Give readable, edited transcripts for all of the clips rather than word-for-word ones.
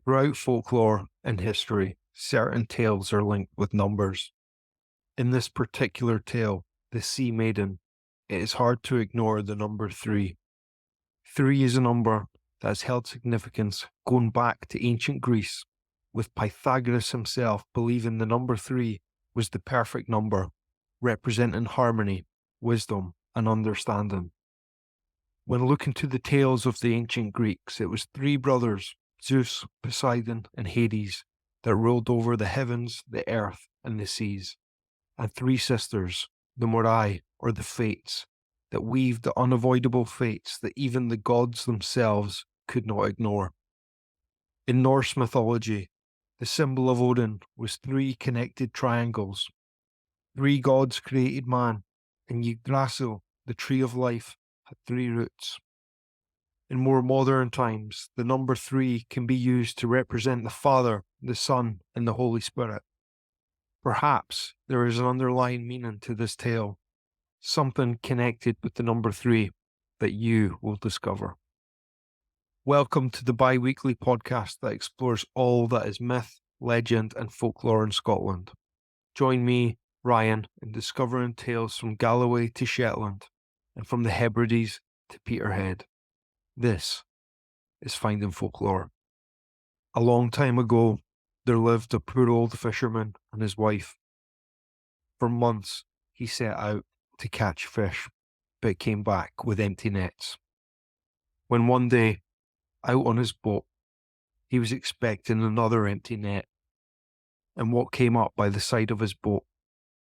Throughout folklore and history, certain tales are linked with numbers. In this particular tale, the Sea Maiden, it is hard to ignore the number 3. 3 is a number that has held significance going back to ancient Greece, with Pythagoras himself believing the number 3 was the perfect number, representing harmony, wisdom, and understanding. When looking to the tales of the ancient Greeks, it was 3 brothers, Zeus, Poseidon, and Hades, that ruled over the heavens, the earth, and the seas, and 3 sisters, the Morai, or the Fates, that weaved the unavoidable fates that even the gods themselves could not ignore. In Norse mythology, the symbol of Odin was 3 connected triangles. 3 gods created man, and Yggdrasil, the tree of life, had 3 roots. In more modern times, the number 3 can be used to represent the Father, the Son, and the Holy Spirit. Perhaps there is an underlying meaning to this tale, something connected with the number 3 that you will discover. Welcome to the bi-weekly podcast that explores all that is myth, legend, and folklore in Scotland. Join me, Ryan, in discovering tales from Galloway to Shetland, and from the Hebrides to Peterhead. This is Finding Folklore. A long time ago, there lived a poor old fisherman and his wife. For months, he set out to catch fish, but came back with empty nets. When one day, out on his boat, he was expecting another empty net, and what came up by the side of his boat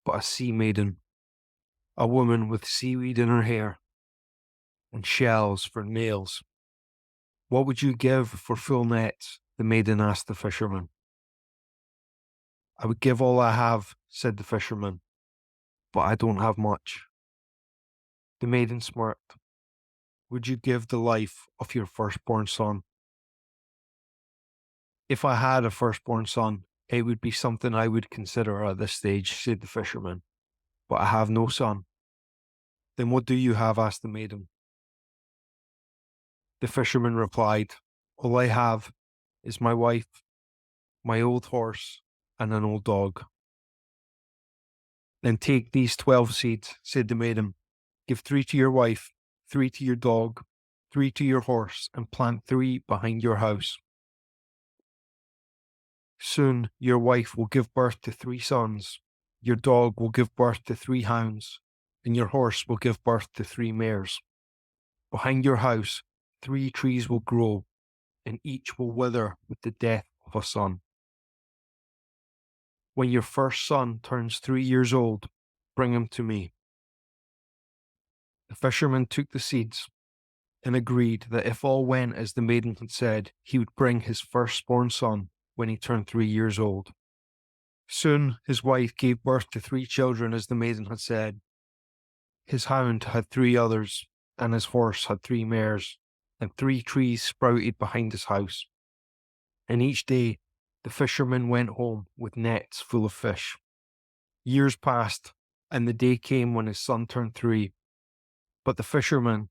but a sea maiden, a woman with seaweed in her hair and shells for nails. "What would you give for full nets?" the maiden asked the fisherman. "I would give all I have," said the fisherman, "but I don't have much." The maiden smirked. "Would you give the life of your firstborn son?" "If I had a firstborn son, it would be something I would consider at this stage," said the fisherman, "but I have no son." "Then what do you have?" asked the maiden. The fisherman replied, "All I have is my wife, my old horse, and an old dog." "Then take these 12 seeds," said the maiden. "Give 3 to your wife, 3 to your dog, 3 to your horse, and plant 3 behind your house. Soon your wife will give birth to 3 sons, your dog will give birth to 3 hounds, and your horse will give birth to 3 mares. Behind your house, 3 trees will grow, and each will wither with the death of a son. When your first son turns 3 years old, bring him to me." The fisherman took the seeds and agreed that if all went as the maiden had said, he would bring his firstborn son when he turned 3 years old. Soon his wife gave birth to 3 children as the maiden had said. His hound had 3 others, and his horse had 3 mares, and 3 trees sprouted behind his house. And each day the fisherman went home with nets full of fish. Years passed, and the day came when his son turned 3. But the fisherman,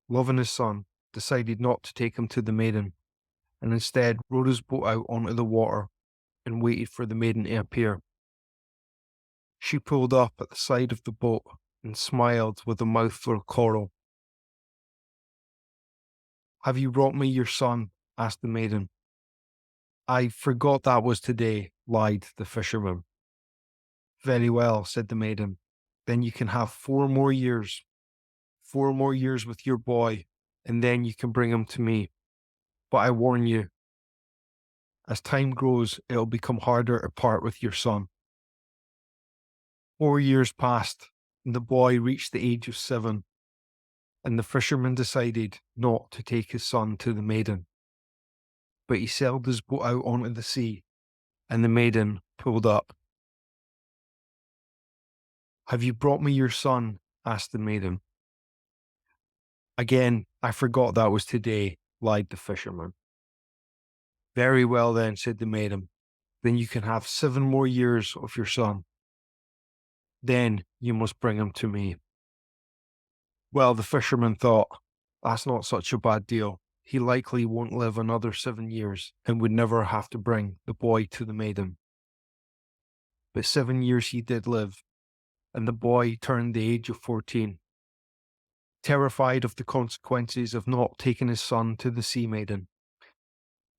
loving his son, decided not to take him to the maiden, and instead rowed his boat out onto the water and waited for the maiden to appear. She pulled up at the side of the boat and smiled with a mouthful of coral. "Have you brought me your son?" asked the maiden. "I forgot that was today," lied the fisherman. "Very well," said the maiden. "Then you can have 4 more years. 4 more years with your boy, and then you can bring him to me. But I warn you, as time grows, it'll become harder to part with your son." 4 years passed, and the boy reached the age of 7, and the fisherman decided not to take his son to the maiden. But he sailed his boat out onto the sea, and the maiden pulled up. "Have you brought me your son?" asked the maiden. "Again, I forgot that was today," lied the fisherman. "Very well then," said the maiden. "Then you can have 7 more years of your son. Then you must bring him to me." Well, the fisherman thought, that's not such a bad deal. he likely won't live another 7 years and would never have to bring the boy to the maiden. But 7 years he did live, and the boy turned the age of 14. Terrified of the consequences of not taking his son to the Sea Maiden,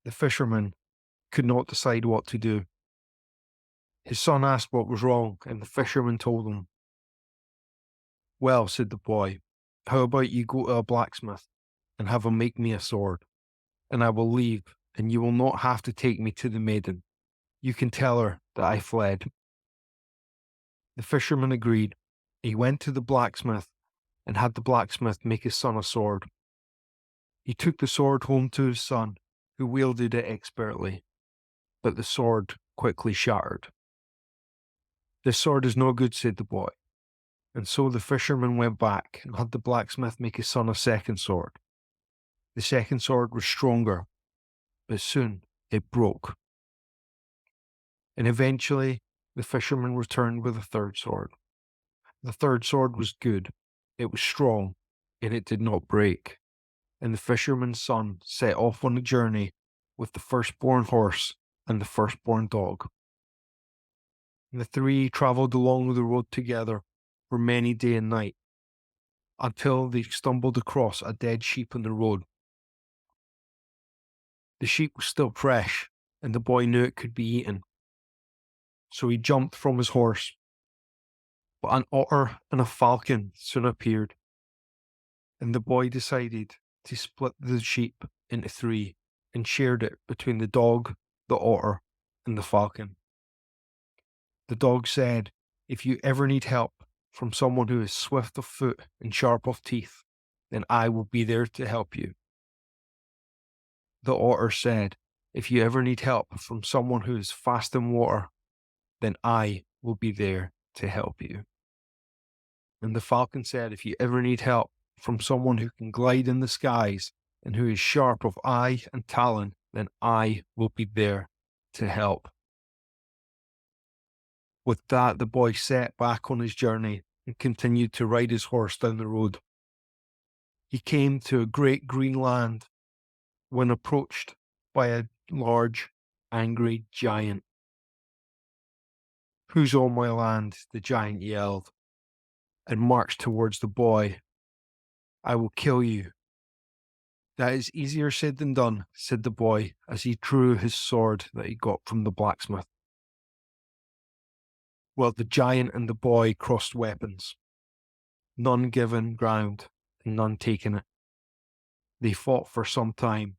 the fisherman could not decide what to do. His son asked what was wrong, and the fisherman told him. "Well," said the boy, "how about you go to a blacksmith and have him make me a sword, and I will leave, and you will not have to take me to the maiden. You can tell her that I fled." The fisherman agreed. He went to the blacksmith and had the blacksmith make his son a sword. He took the sword home to his son, who wielded it expertly, but the sword quickly shattered. "This sword is no good," said the boy. And so the fisherman went back and had the blacksmith make his son a second sword. The second sword was stronger, but soon it broke. And eventually the fisherman returned with a third sword. The third sword was good, it was strong, and it did not break. And the fisherman's son set off on a journey with the firstborn horse and the firstborn dog. And the three travelled along the road together for many day and night, until they stumbled across a dead sheep on the road. The sheep was still fresh, and the boy knew it could be eaten. So he jumped from his horse. But an otter and a falcon soon appeared, and the boy decided to split the sheep into three and shared it between the dog, the otter, and the falcon. The dog said, "If you ever need help from someone who is swift of foot and sharp of teeth, then I will be there to help you." The otter said, "If you ever need help from someone who is fast in water, then I will be there to help you." And the falcon said, "If you ever need help from someone who can glide in the skies and who is sharp of eye and talon, then I will be there to help." With that, the boy set back on his journey and continued to ride his horse down the road. He came to a great green land when approached by a large, angry giant. "Who's on my land?" the giant yelled, and marched towards the boy. "I will kill you." "That is easier said than done," said the boy as he drew his sword that he got from the blacksmith. Well, the giant and the boy crossed weapons, none given ground and none taken it. They fought for some time,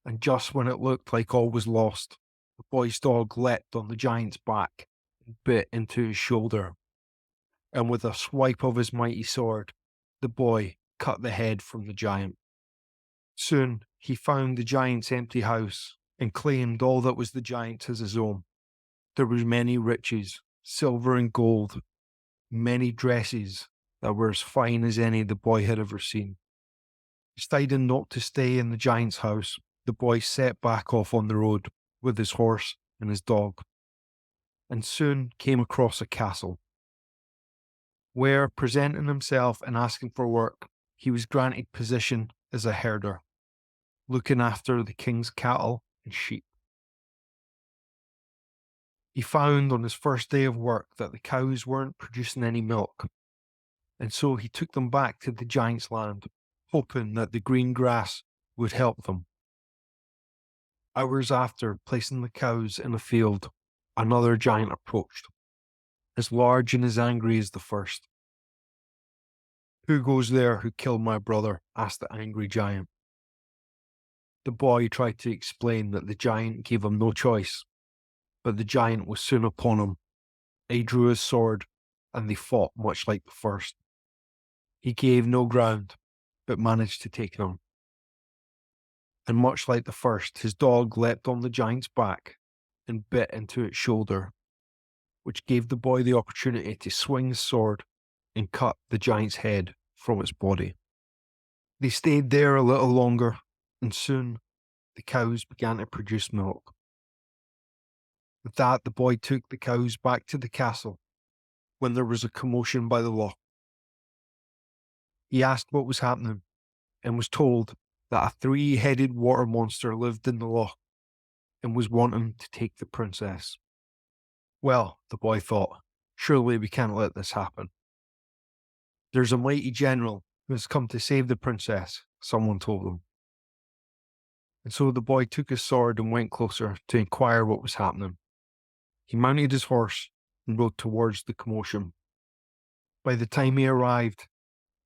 and just when it looked like all was lost, the boy's dog leapt on the giant's back and bit into his shoulder, and with a swipe of his mighty sword, the boy cut the head from the giant. Soon he found the giant's empty house and claimed all that was the giant's as his own. There was many riches, silver and gold, many dresses that were as fine as any the boy had ever seen. Deciding not to stay in the giant's house, the boy set back off on the road with his horse and his dog, and soon came across a castle, where, presenting himself and asking for work, he was granted position as a herder, looking after the king's cattle and sheep. He found on his first day of work that the cows weren't producing any milk, and so he took them back to the giant's land, hoping that the green grass would help them. Hours after placing the cows in a field, another giant approached, as large and as angry as the first. "Who goes there who killed my brother?" asked the angry giant. The boy tried to explain that the giant gave him no choice, but the giant was soon upon him. He drew his sword, and they fought much like the first. He gave no ground, but managed to take him. And much like the first, his dog leapt on the giant's back and bit into its shoulder, which gave the boy the opportunity to swing his sword and cut the giant's head from its body. They stayed there a little longer, and soon the cows began to produce milk. With that, the boy took the cows back to the castle when there was a commotion by the loch. He asked what was happening and was told that a three-headed water monster lived in the loch and was wanting to take the princess. Well, the boy thought, surely we can't let this happen. There's a mighty general who has come to save the princess, someone told him. And so the boy took his sword and went closer to inquire what was happening. He mounted his horse and rode towards the commotion. By the time he arrived,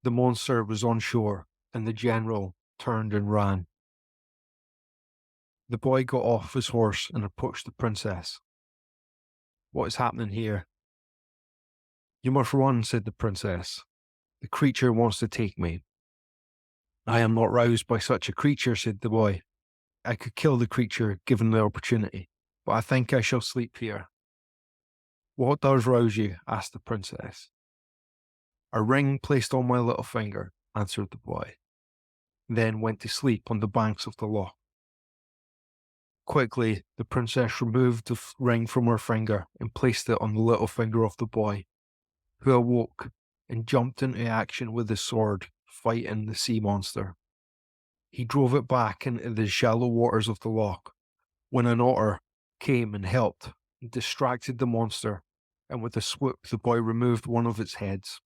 the monster was on shore and the general turned and ran. The boy got off his horse and approached the princess. What is happening here? You must run, said the princess. The creature wants to take me. I am not roused by such a creature, said the boy. I could kill the creature given the opportunity, but I think I shall sleep here. What does rouse you? Asked the princess. A ring placed on my little finger, answered the boy, then went to sleep on the banks of the loch. Quickly, the princess removed the ring from her finger and placed it on the little finger of the boy, who awoke and jumped into action with his sword, fighting the sea monster. He drove it back into the shallow waters of the loch, when an otter came and helped and distracted the monster, and with a swoop the boy removed one of its heads,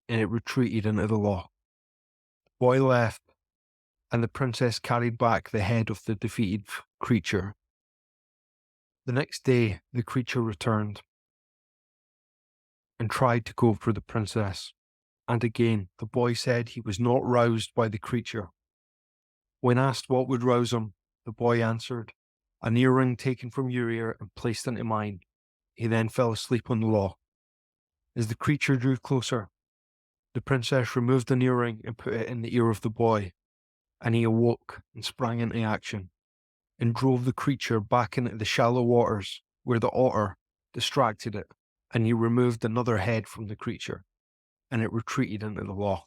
and it retreated into the loch. The boy left, and the princess carried back the head of the defeated creature. The next day the creature returned and tried to go for the princess, and again the boy said he was not roused by the creature. When asked what would rouse him, the boy answered, an earring taken from your ear and placed into mine. He then fell asleep on the loch. As the creature drew closer, the princess removed an earring and put it in the ear of the boy, and he awoke and sprang into action, and drove the creature back into the shallow waters where the otter distracted it, and he removed another head from the creature, and it retreated into the loch.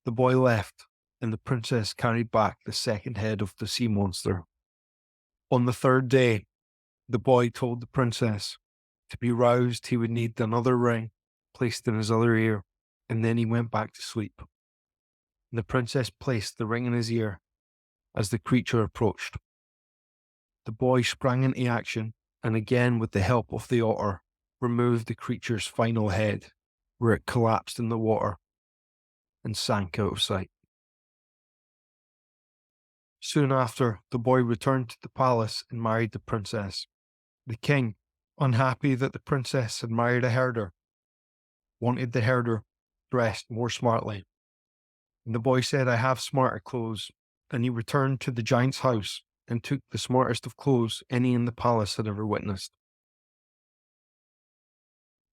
The boy left, and the princess carried back the second head of the sea monster. On the third day, the boy told the princess to be roused he would need another ring placed in his other ear, and then he went back to sleep. And the princess placed the ring in his ear as the creature approached. The boy sprang into action, and again with the help of the otter, removed the creature's final head, where it collapsed in the water and sank out of sight. Soon after, the boy returned to the palace and married the princess. The king, unhappy that the princess had married a herder, wanted the herder dressed more smartly. And the boy said, I have smarter clothes. And he returned to the giant's house and took the smartest of clothes any in the palace had ever witnessed.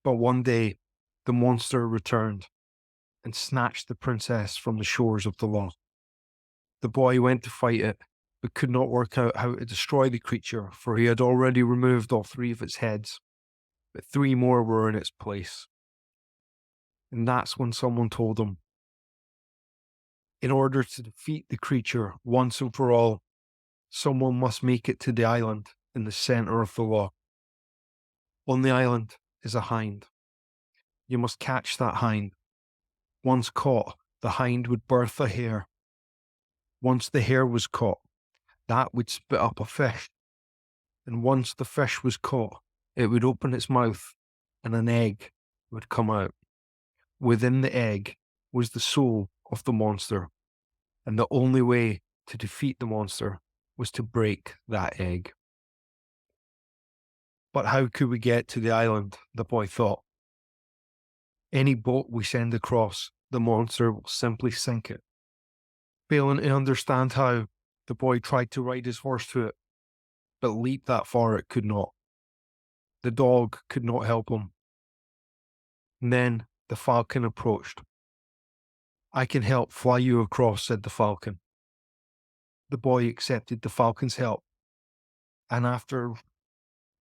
But one day, the monster returned and snatched the princess from the shores of the loch. The boy went to fight it, but could not work out how to destroy the creature, for he had already removed all three of its heads, but three more were in its place. And that's when someone told him, in order to defeat the creature once and for all, someone must make it to the island in the center of the loch. On the island is a hind. You must catch that hind. Once caught, the hind would birth a hare. Once the hare was caught, that would spit up a fish. And once the fish was caught, it would open its mouth and an egg would come out. Within the egg was the soul of the monster, and the only way to defeat the monster was to break that egg. But how could we get to the island? The boy thought. Any boat we send across, the monster will simply sink it. Failing to understand how, the boy tried to ride his horse to it, but leap that far it could not. The dog could not help him. And then the falcon approached. I can help fly you across, said the falcon. The boy accepted the falcon's help, and after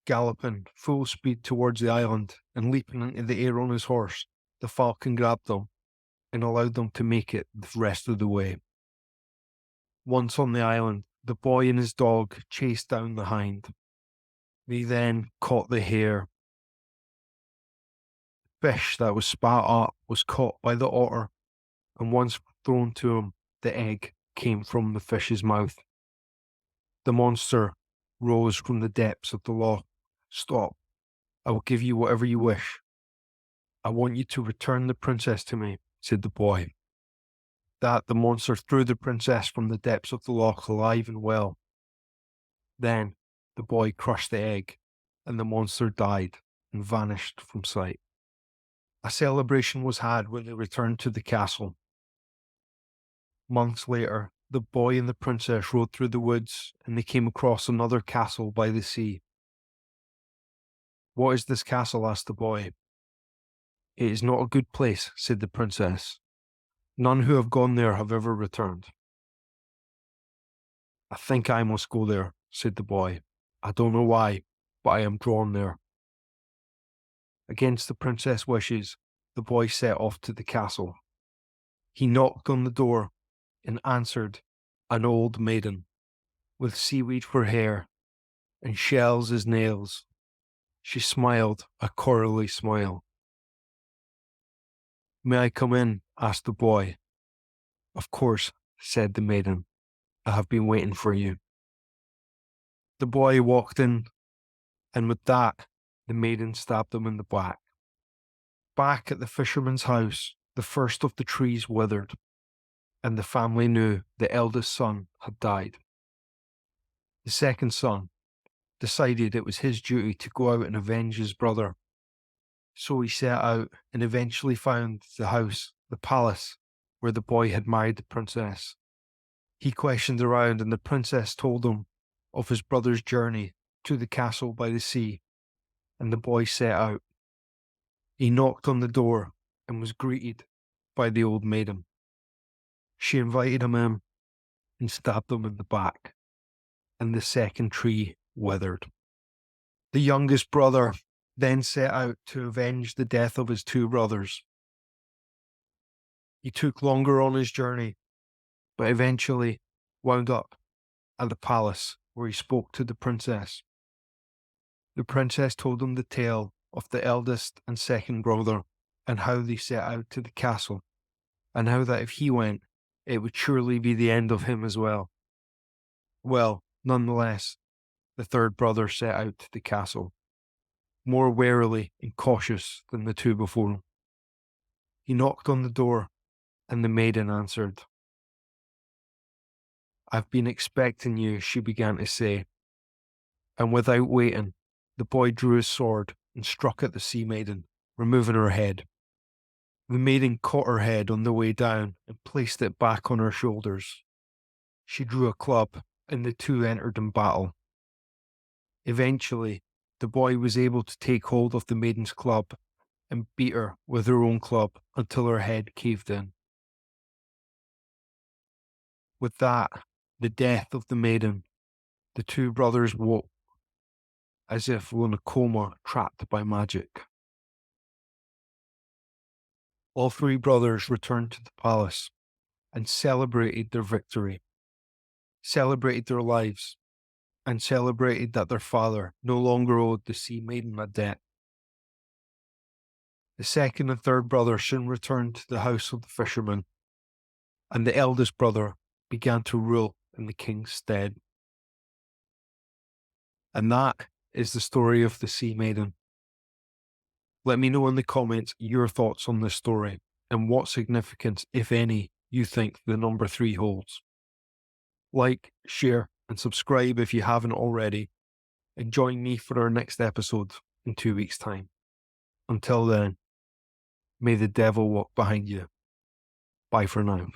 galloping full speed towards the island and leaping into the air on his horse, the falcon grabbed them and allowed them to make it the rest of the way. Once on the island, the boy and his dog chased down the hind. They then caught the hare. The fish that was spat up was caught by the otter, and once thrown to him, the egg came from the fish's mouth. The monster rose from the depths of the loch. "Stop. I will give you whatever you wish. I want you to return the princess to me," said the boy. That the monster threw the princess from the depths of the loch alive and well. Then the boy crushed the egg, and the monster died and vanished from sight. A celebration was had when they returned to the castle. Months later, the boy and the princess rode through the woods, and they came across another castle by the sea. "What is this castle?" asked the boy. "It is not a good place," said the princess. "None who have gone there have ever returned." "I think I must go there," said the boy. "I don't know why, but I am drawn there." Against the princess' wishes, the boy set off to the castle. He knocked on the door and answered an old maiden, with seaweed for hair and shells as nails. She smiled a corally smile. "May I come in?" asked the boy. "Of course," said the maiden. "I have been waiting for you." The boy walked in, and with that, the maiden stabbed him in the back. Back at the fisherman's house, the first of the trees withered, and the family knew the eldest son had died. The second son decided it was his duty to go out and avenge his brother. So he set out and eventually found the house, the palace, where the boy had married the princess. He questioned around, and the princess told him of his brother's journey to the castle by the sea, and the boy set out. He knocked on the door and was greeted by the old maiden. She invited him in and stabbed him in the back, and the second tree withered. The youngest brother then set out to avenge the death of his two brothers. He took longer on his journey, but eventually wound up at the palace where he spoke to the princess. The princess told him the tale of the eldest and second brother and how they set out to the castle, and how that if he went, it would surely be the end of him as well. Well, nonetheless, the third brother set out to the castle, more warily and cautious than the two before him. He knocked on the door, and the maiden answered. "I've been expecting you," she began to say, and without waiting, the boy drew his sword and struck at the Sea Maiden, removing her head. The maiden caught her head on the way down and placed it back on her shoulders. She drew a club, and the two entered in battle. Eventually, the boy was able to take hold of the maiden's club and beat her with her own club until her head caved in. With that, the death of the maiden, the two brothers woke, as if in a coma trapped by magic. All three brothers returned to the palace and celebrated their victory, celebrated their lives, and celebrated that their father no longer owed the Sea Maiden a debt. The second and third brother soon returned to the house of the fisherman, and the eldest brother began to rule in the king's stead. And that is the story of the Sea Maiden. Let me know in the comments your thoughts on this story and what significance, if any, you think the number 3 holds. Like, share, and subscribe if you haven't already, and join me for our next episode in 2 weeks' time. Until then, may the devil walk behind you. Bye for now.